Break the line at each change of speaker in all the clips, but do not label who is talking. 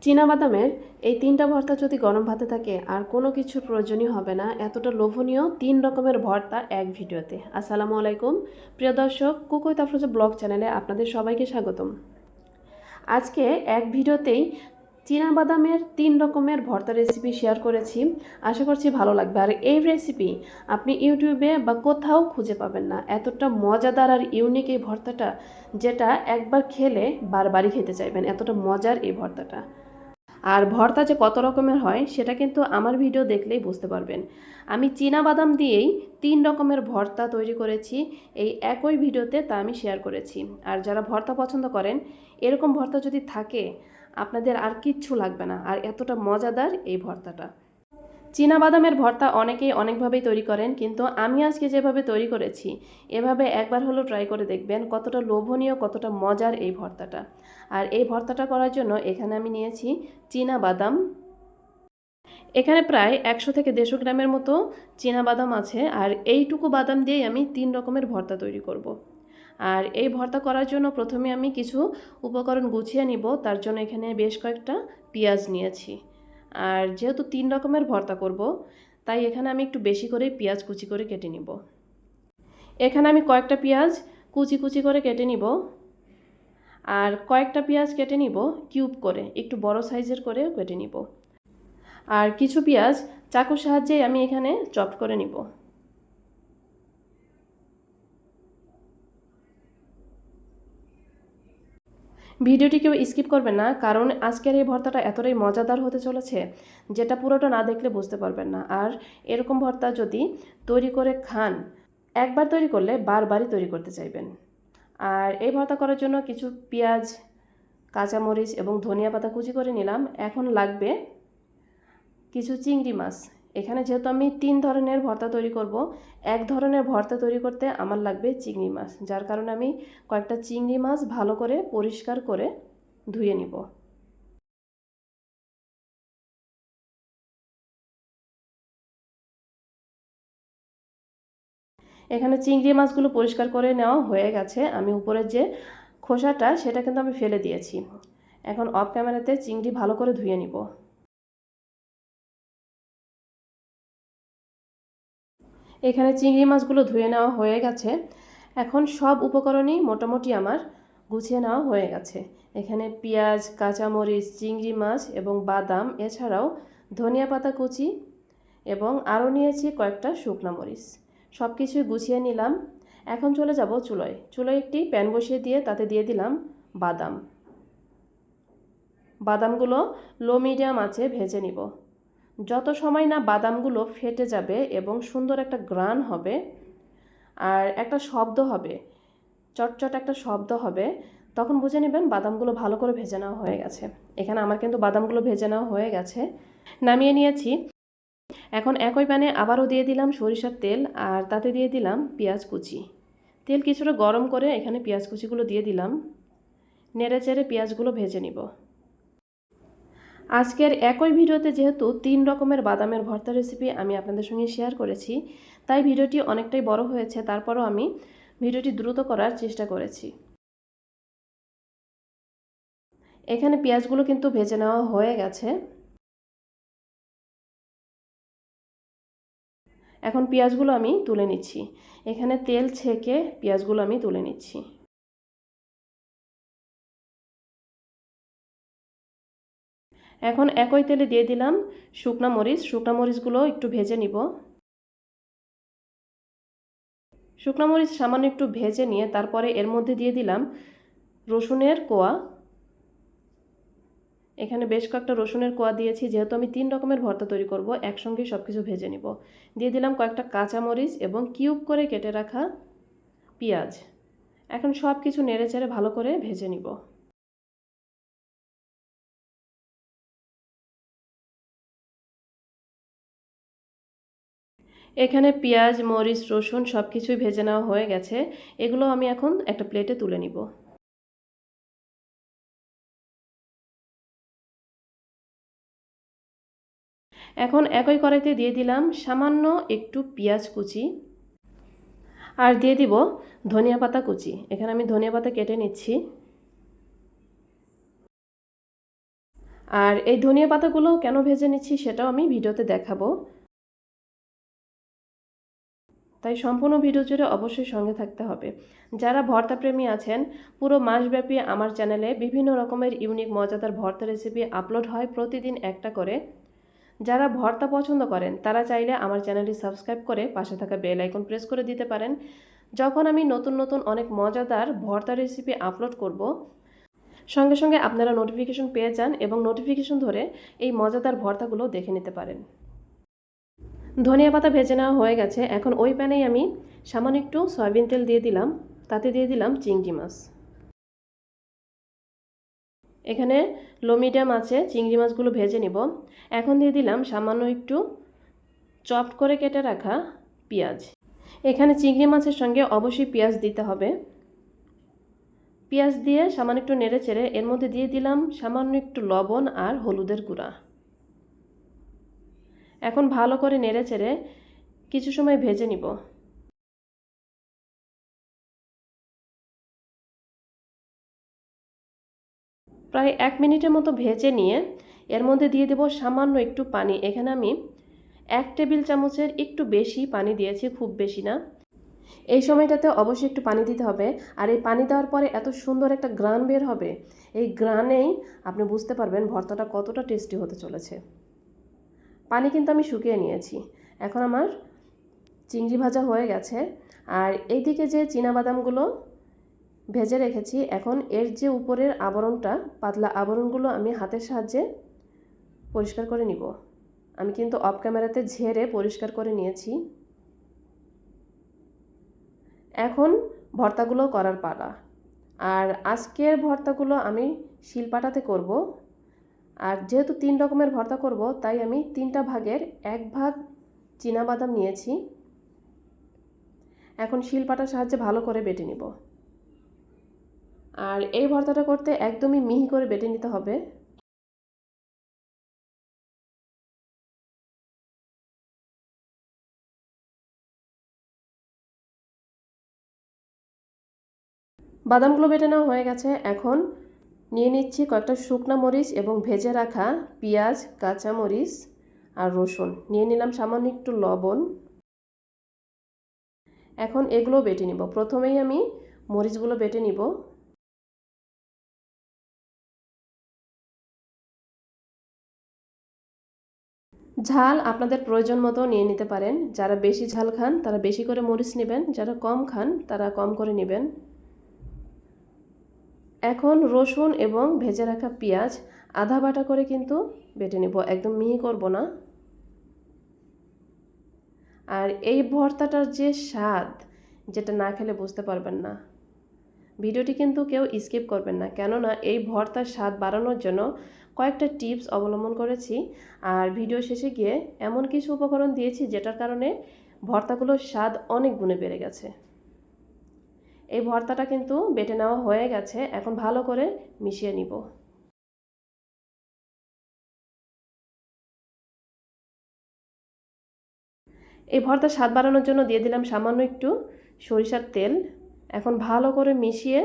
চীনাবাদামের এই তিনটা ভর্তা যদি গরম ভাতে থাকে আর কোনো কিছুর প্রয়োজনই হবে না। এতটা লোভনীয় 3 রকমের ভর্তা এক ভিডিওতে। আসসালামু আলাইকুম প্রিয় দর্শক, কুক উইথ আফরোজা ব্লগ চ্যানেলে আপনাদের সবাইকে স্বাগতম। আজকে এক ভিডিওতেই চীনাবাদামের 3 রকমের ভর্তা রেসিপি শেয়ার করেছি। আশা করছি ভালো লাগবে। আর এই রেসিপি আপনি ইউটিউবে বা কোথাও খুঁজে পাবেন না। এতটা মজাদার আর ইউনিক এই ভর্তাটা, যেটা একবার খেলে বারবারই খেতে চাইবেন। এতটা মজার এই ভর্তাটা। আর ভর্তা যে কত রকমের হয় সেটা কিন্তু আমার ভিডিও দেখলেই বুঝতে পারবেন। আমি চীনাবাদাম দিয়েই 3 রকমের ভর্তা তৈরি করেছি এই একই ভিডিওতে, তা আমি শেয়ার করেছি। আর যারা ভর্তা পছন্দ করেন, এরকম ভর্তা যদি থাকে আপনাদের আর কিচ্ছু লাগবে না। আর এতটা মজাদার এই ভর্তাটা। চীনাবাদামের ভর্তা অনেকেই অনেকভাবেই তৈরি করেন, কিন্তু আমি আজকে যেভাবে তৈরি করেছি এভাবে একবার হলেও ট্রাই করে দেখবেন কতটা লোভনীয়, কতটা মজার এই ভর্তাটা। আর এই ভর্তাটা করার জন্য এখানে আমি নিয়েছি চীনাবাদাম। এখানে প্রায় 100 থেকে 150 গ্রামের মতো চীনাবাদাম আছে। আর এইটুকু বাদাম দিয়েই আমি 3 রকমের ভর্তা তৈরি করব। আর এই ভর্তা করার জন্য প্রথমে আমি কিছু উপকরণ গুছিয়ে নিব। তার জন্য এখানে বেশ কয়েকটা পেঁয়াজ নিয়েছি। আর যেহেতু 3 রকমের ভর্তা করব, তাই এখানে আমি একটু বেশি করে পেঁয়াজ কুচি করে কেটে নিব। এখানে আমি কয়েকটা পেঁয়াজ কুচি কুচি করে কেটে নিব। আর কয়েকটা পেঁয়াজ কেটে নিব কিউব করে, একটু বড় সাইজের করে কেটে নিব। আর কিছু পেঁয়াজ চাকুর সাহায্যে আমি এখানে চপ করে নিব। ভিডিওটি কেউ স্কিপ করবেন না, কারণ আজকের এই ভর্তাটা এতটাই মজাদার হতে চলেছে যেটা পুরোটা না দেখলে বুঝতে পারবেন না। আর এরকম ভর্তা যদি তৈরি করে খান, একবার তৈরি করলে বারবারই তৈরি করতে চাইবেন। আর এই ভর্তা করার জন্য কিছু পেঁয়াজ, কাঁচামরিচ এবং ধনিয়া পাতা কুচি করে নিলাম। এখন লাগবে কিছু চিংড়ি মাছ। এখানে যেহেতু আমি 3 ধরনের ভর্তা তৈরি করব, এক ধরনের ভর্তা তৈরি করতে আমার লাগবে চিংড়ি মাছ, যার কারণে আমি কয়েকটা চিংড়ি মাছ ভালো করে পরিষ্কার করে ধুয়ে নিব। এখানে চিংড়ি মাছগুলো পরিষ্কার করে নেওয়া হয়ে গেছে। আমি উপরের যে খোসাটা সেটা কিন্তু আমি ফেলে দিয়েছি। এখন অফ ক্যামেরাতে চিংড়ি ভালো করে ধুয়ে নিব। এখানে চিংড়ি মাছগুলো ধুয়ে নেওয়া হয়ে গেছে। এখন সব উপকরণই মোটামুটি আমার গুছিয়ে নেওয়া হয়ে গেছে। এখানে পেঁয়াজ, কাঁচামরিচ, চিংড়ি মাছ এবং বাদাম, এছাড়াও ধনিয়া পাতা কুচি এবং আরও নিয়েছি কয়েকটা শুকনো মরিচ। সব কিছুই গুছিয়ে নিলাম। এখন চলে যাব চুলোয়। চুলোয় একটি প্যান বসিয়ে দিয়ে তাতে দিয়ে দিলাম বাদাম। বাদামগুলো লো মিডিয়াম আঁচে ভেজে নিব। যত সময় না বাদামগুলো ফেটে যাবে এবং সুন্দর একটা গ্রান হবে আর একটা শব্দ হবে, চটচট একটা শব্দ হবে, তখন বুঝে নেবেন বাদামগুলো ভালো করে ভেজে নেওয়া হয়ে গেছে। এখানে আমার কিন্তু বাদামগুলো ভেজে নেওয়া হয়ে গেছে, নামিয়ে নিয়েছি। এখন একই প্যানে আবারও দিয়ে দিলাম সরিষার তেল, আর তাতে দিয়ে দিলাম পেঁয়াজ কুচি। তেল কিছুটা গরম করে এখানে পেঁয়াজ কুচিগুলো দিয়ে দিলাম। নেড়ে চেড়ে পেঁয়াজগুলো ভেজে নিব। আজকের একই ভিডিওতে যেহেতু 3 রকমের বাদামের ভর্তা রেসিপি আমি আপনাদের সঙ্গে শেয়ার করেছি, তাই ভিডিওটি অনেকটাই বড় হয়েছে। তারপরও আমি ভিডিওটি দ্রুত করার চেষ্টা করেছি। এখানে পেঁয়াজগুলো কিন্তু ভেজে নেওয়া হয়ে গেছে। এখন পেঁয়াজগুলো আমি তুলে নিচ্ছি। এখানে তেল ছেঁকে পেঁয়াজগুলো আমি তুলে নিচ্ছি। এখন একই তেলে দিয়ে দিলাম শুকনা মরিচ। শুকনা মরিচগুলো একটু ভেজে নিব। শুকনো মরিচ সামান্য একটু ভেজে নিয়ে তারপরে এর মধ্যে দিয়ে দিলাম রসুনের কোয়া। এখানে বেশ কয়েকটা রসুনের কোয়া দিয়েছি, যেহেতু আমি 3 রকমের ভর্তা তৈরি করব, একসঙ্গে সব কিছু ভেজে নিব। দিয়ে দিলাম কয়েকটা কাঁচামরিচ এবং কিউব করে কেটে রাখা পেঁয়াজ। এখন সব কিছু নেড়ে চেড়ে ভালো করে ভেজে নিব। এখানে পেঁয়াজ, মরিচ, রসুন সব কিছুই ভেজে নেওয়া হয়ে গেছে। এগুলো আমি এখন একটা প্লেটে তুলে নিব। এখন একই কড়াইতে দিয়ে দিলাম সামান্য একটু পেঁয়াজ কুচি, আর দিয়ে দিব ধনিয়া পাতা কুচি। এখানে আমি ধনিয়া পাতা কেটে নিচ্ছি। আর এই ধনিয়া পাতাগুলো কেন ভেজে নিচ্ছি সেটাও আমি ভিডিওতে দেখাবো, তাই সম্পূর্ণ ভিডিও জুড়ে অবশ্যই সঙ্গে থাকতে হবে। যারা ভর্তা প্রেমী আছেন, পুরো মাসব্যাপী আমার চ্যানেলে বিভিন্ন রকমের ইউনিক মজাদার ভর্তা রেসিপি আপলোড হয়, প্রতিদিন একটা করে। যারা ভর্তা পছন্দ করেন তারা চাইলে আমার চ্যানেলটি সাবস্ক্রাইব করে পাশে থাকা বেল আইকন প্রেস করে দিতে পারেন। যখন আমি নতুন নতুন অনেক মজাদার ভর্তা রেসিপি আপলোড করব, সঙ্গে সঙ্গে আপনারা নোটিফিকেশন পেয়ে যান এবং নোটিফিকেশন ধরে এই মজাদার ভর্তাগুলো দেখে নিতে পারেন। ধনিয়া পাতা ভেজে নেওয়া হয়ে গেছে। এখন ওই প্যানেই আমি সামান্য একটু সয়াবিন তেল দিয়ে দিলাম, তাতে দিয়ে দিলাম চিংড়ি মাছ। এখানে লো মিডিয়াম আছে চিংড়ি মাছগুলো ভেজে নিব। এখন দিয়ে দিলাম সামান্য একটু চপড করে কেটে রাখা পেঁয়াজ। এখানে চিংড়ি মাছের সঙ্গে অবশ্যই পেঁয়াজ দিতে হবে। পেঁয়াজ দিয়ে সামান্য একটু নেড়ে চেড়ে এর মধ্যে দিয়ে দিলাম সামান্য একটু লবণ আর হলুদের গুঁড়া। এখন ভালো করে নেড়ে চেড়ে কিছু সময় ভেজে নিব। প্রায় 1 মিনিটের মতো ভেজে নিয়ে এর মধ্যে দিয়ে দেব সামান্য একটু পানি। এখানে আমি 1 টেবিল চামচের একটু বেশি পানি দিয়েছি, খুব বেশি না। এই সময়টাতে অবশ্যই একটু পানি দিতে হবে। আর এই পানি দেওয়ার পরে এত সুন্দর একটা গ্রান বের হবে, এই গ্রানেই আপনি বুঝতে পারবেন ভর্তাটা কতটা টেস্টি হতে চলেছে। পানি কিন্তু আমি শুকিয়ে নিয়েছি। এখন আমার চিংড়ি ভাজা হয়ে গেছে। আর এইদিকে যে চীনাবাদামগুলো ভেজে রেখেছি, এখন এর যে উপরের আবরণটা, পাতলা আবরণগুলো আমি হাতের সাহায্যে পরিষ্কার করে নিব। আমি কিন্তু অফ ক্যামেরাতে ঝেড়ে পরিষ্কার করে নিয়েছি। এখন ভর্তাগুলো করার পালা। আর আজকের ভর্তাগুলো আমি শিলপাটাতে করব। আর যেহেতু 3 রকমের ভর্তা করব, তাই আমি 3টা ভাগের 1 ভাগ চীনাবাদাম নিয়েছি। এখন শিলপাটার সাহায্যে ভালো করে বেটে নিব। আর এই ভর্তাটা করতে একদমই মিহি করে বেটে নিতে হবে। বাদামগুলো বেটে নেওয়া হয়ে গেছে। এখন নিয়ে নিচ্ছি কয়েকটা শুকনো মরিচ এবং ভেজে রাখা পেঁয়াজ, কাঁচা মরিচ আর রসুন। নিয়ে নিলাম সামান্য একটু লবণ। এখন এগুলো বেটে নিব। প্রথমেই আমি মরিচগুলো বেটে নিব। ঝাল আপনাদের প্রয়োজন মতো নিয়ে নিতে পারেন। যারা বেশি ঝাল খান তারা বেশি করে মরিচ নেবেন, যারা কম খান তারা কম করে নেবেন। এখন রসুন এবং ভেজে রাখা পেঁয়াজ আধা বাটা করে কিন্তু বেটে নেব, একদম মিহি করব না। আর এই ভর্তাটার যে স্বাদ, যেটা না খেলে বুঝতে পারবেন না। ভিডিওটি কিন্তু কেউ স্কিপ করবেন না, কেননা এই ভর্তার স্বাদ বাড়ানোর জন্য কয়েকটা টিপস অবলম্বন করেছি। আর ভিডিও শেষে গিয়ে এমন কিছু উপকরণ দিয়েছি যেটার কারণে ভর্তাগুলোর স্বাদ অনেক গুণে বেড়ে গেছে। এই ভর্তাটা কিন্তু বেটে নেওয়া হয়ে গেছে। এখন ভালো করে মিশিয়ে নিব। এই ভর্তার স্বাদ বাড়ানোর জন্য দিয়ে দিলাম সামান্য একটু সরিষার তেল। এখন ভালো করে মিশিয়ে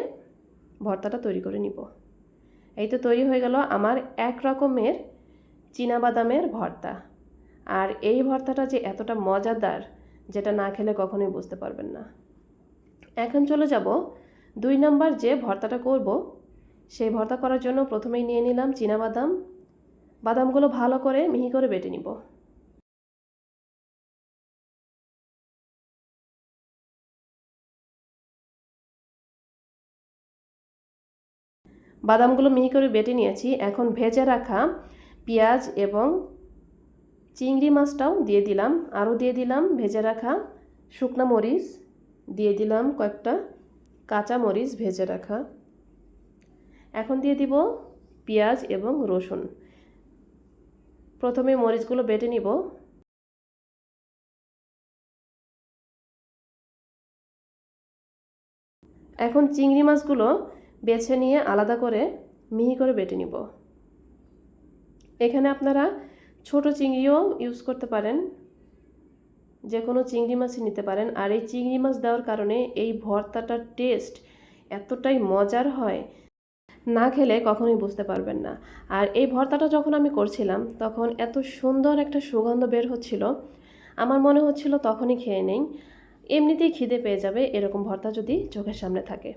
ভর্তাটা তৈরি করে নিব। এই তো তৈরি হয়ে গেল আমার এক রকমের চীনাবাদামের ভর্তা। আর এই ভর্তাটা যে এতটা মজাদার, যেটা না খেলে কখনোই বুঝতে পারবেন না। এখন চলে যাব 2 নম্বর যে ভর্তাটা করব, সেই ভর্তা করার জন্য প্রথমেই নিয়ে নিলাম চীনাবাদাম। বাদামগুলো ভালো করে মিহি করে বেটে নিব। বাদামগুলো মিহি করে বেটে নিয়েছি। এখন ভেজে রাখা পেঁয়াজ এবং চিংড়ি মাছটাও দিয়ে দিলাম। আরও দিয়ে দিলাম ভেজে রাখা শুকনা মরিচ, দিয়ে দিলাম কয়েকটা কাঁচা মরিচ ভেজে রাখা। এখন দিয়ে দিব পেঁয়াজ এবং রসুন। প্রথমে মরিচগুলো বেটে নিব। এখন চিংড়ি মাছগুলো বেছে নিয়ে আলাদা করে মিহি করে বেটে নিব। এখানে আপনারা ছোট চিংড়িও ইউজ করতে পারেন, যে কোনো চিংড়ি মাছই নিতে পারেন। আর এই চিংড়ি মাছ দেওয়ার কারণে এই ভর্তাটার টেস্ট এতটাই মজার হয়, না খেলে কখনোই বুঝতে পারবেন না। আর এই ভর্তাটা যখন আমি করছিলাম তখন এত সুন্দর একটা সুগন্ধ বের হচ্ছিল, আমার মনে হচ্ছিল তখনই খেয়ে নেই, এমনিতেই খিদে পেয়ে যাবে এরকম ভর্তা যদি চোখের সামনে থাকে।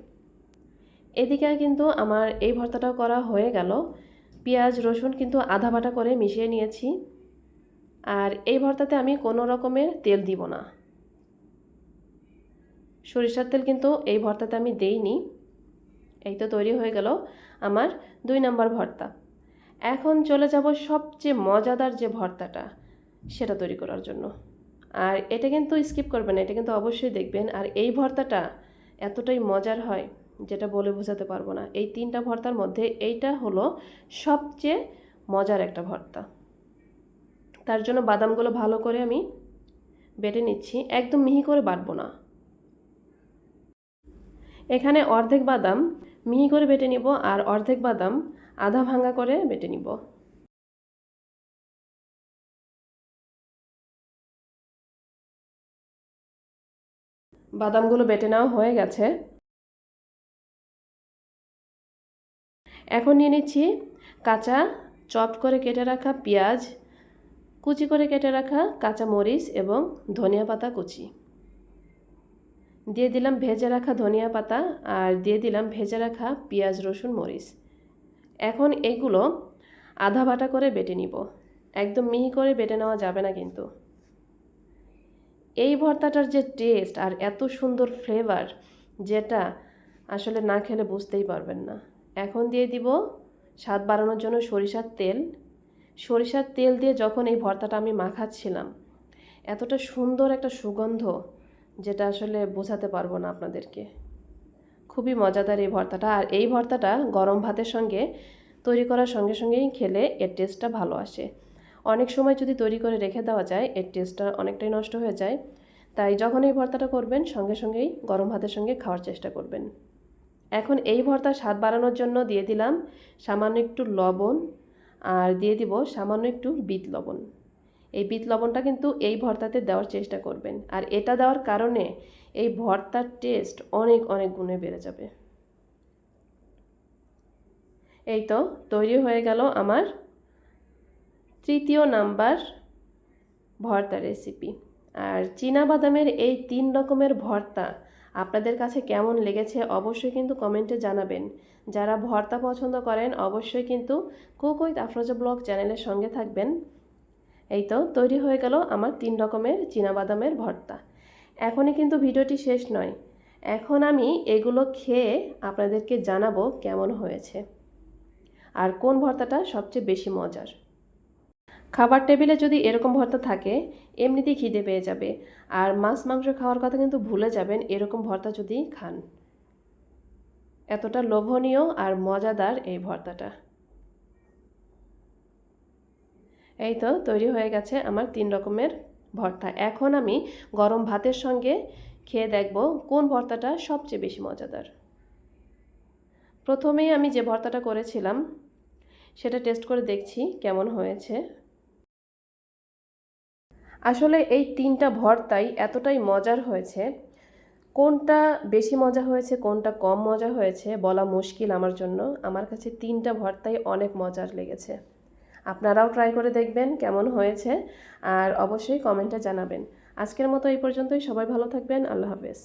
এদিকে কিন্তু আমার এই ভর্তাটাও করা হয়ে গেল। পেঁয়াজ রসুন কিন্তু আধা বাটা করে মিশিয়ে নিয়েছি। আর এই ভর্তাতে আমি কোনো রকমের তেল দিব না, সরিষার তেল কিন্তু এই ভর্তাতে আমি দেইনি। এই তো তৈরি হয়ে গেল আমার 2 নম্বর ভর্তা। এখন চলে যাব সবচেয়ে মজাদার যে ভর্তাটা সেটা তৈরি করার জন্য। আর এটা কিন্তু স্কিপ করবেন না, এটা কিন্তু অবশ্যই দেখবেন। আর এই ভর্তাটা এতটাই মজার হয় যেটা বলে বোঝাতে পারবো না। এই 3টা ভর্তার মধ্যে এইটা হলো সবচেয়ে মজার একটা ভর্তা। তার জন্য বাদামগুলো ভালো করে আমি বেটে নিচ্ছি, একদম মিহি করে বাটবো না। এখানে অর্ধেক বাদাম মিহি করে বেটে নিব আর অর্ধেক বাদাম আধা ভাঙা করে বেটে নিব। বাদামগুলো বেটে নেওয়া হয়ে গেছে। এখন নিয়ে নিচ্ছি কাঁচা চপ করে কেটে রাখা পেঁয়াজ, কুচি করে কেটে রাখা কাঁচা মরিচ এবং ধনিয়া পাতা কুচি। দিয়ে দিলাম ভেজে রাখা ধনিয়া পাতা আর দিয়ে দিলাম ভেজে রাখা পেঁয়াজ রসুন মরিচ। এখন এগুলো আধা বাটা করে বেটে নিব, একদম মিহি করে বেটে নেওয়া যাবে না কিন্তু। এই ভর্তাটার যে টেস্ট আর এত সুন্দর ফ্লেভার, যেটা আসলে না খেলে বুঝতেই পারবেন না। এখন দিয়ে দিব স্বাদ বাড়ানোর জন্য সরিষার তেল। সরিষার তেল দিয়ে যখন এই ভর্তাটা আমি মাখাচ্ছিলাম, এতটা সুন্দর একটা সুগন্ধ যেটা আসলে বোঝাতে পারবো না আপনাদেরকে। খুবই মজাদার এই ভর্তাটা। আর এই ভর্তাটা গরম ভাতের সঙ্গে তৈরি করার সঙ্গে সঙ্গেই খেলে এর টেস্টটা ভালো আসে। অনেক সময় যদি তৈরি করে রেখে দেওয়া যায় এর টেস্টটা অনেকটাই নষ্ট হয়ে যায়। তাই যখন এই ভর্তাটা করবেন সঙ্গে সঙ্গেই গরম ভাতের সঙ্গে খাওয়ার চেষ্টা করবেন। এখন এই ভর্তার স্বাদ বাড়ানোর জন্য দিয়ে দিলাম সামান্য একটু লবণ আর দিয়ে দিব সামান্য একটু বিট লবণ। এই বিট লবণটা কিন্তু এই ভর্তাতে দেওয়ার চেষ্টা করবেন। আর এটা দেওয়ার কারণে এই ভর্তার টেস্ট অনেক অনেক গুণে বেড়ে যাবে। এই তো তৈরি হয়ে গেল আমার 3য় নাম্বার ভর্তা রেসিপি। আর চীনাবাদামের এই 3 রকমের ভর্তা আপনাদের কাছে কেমন লেগেছে অবশ্যই কিন্তু কমেন্টে জানাবেন। যারা ভর্তা পছন্দ করেন অবশ্যই কিন্তু কুক উইথ আফরোজা ব্লগ চ্যানেলের সঙ্গে থাকবেন। এই তো তৈরি হয়ে গেল আমার 3 রকমের চীনাবাদামের ভর্তা। এখনই কিন্তু ভিডিওটি শেষ নয়, এখন আমি এগুলো খেয়ে আপনাদেরকে জানাবো কেমন হয়েছে আর কোন ভর্তাটা সবচেয়ে বেশি মজার। খাবার টেবিলে যদি এরকম ভর্তা থাকে এমনিতেই খিদে পেয়ে যাবে। আর মাছ মাংস খাওয়ার কথা কিন্তু ভুলে যাবেন এরকম ভর্তা যদি খান। এতটা লোভনীয় আর মজাদার এই ভর্তাটা। এই তো তৈরি হয়ে গেছে আমার 3 রকমের ভর্তা। এখন আমি গরম ভাতের সঙ্গে খেয়ে দেখব কোন ভর্তাটা সবচেয়ে বেশি মজাদার। প্রথমেই আমি যে ভর্তাটা করেছিলাম সেটা টেস্ট করে দেখছি কেমন হয়েছে। আসলে এই 3টা ভর্তাই এতটাই মজার হয়েছে, কোনটা বেশি মজা হয়েছে কোনটা কম মজা হয়েছে বলা মুশকিল আমার জন্য। আমার কাছে 3টা ভর্তাই অনেক মজার লেগেছে। আপনারাও ট্রাই করে দেখবেন কেমন হয়েছে আর অবশ্যই কমেন্টে জানাবেন। আজকের মতো এই পর্যন্তই, সবাই ভালো থাকবেন, আল্লাহ হাফেজ।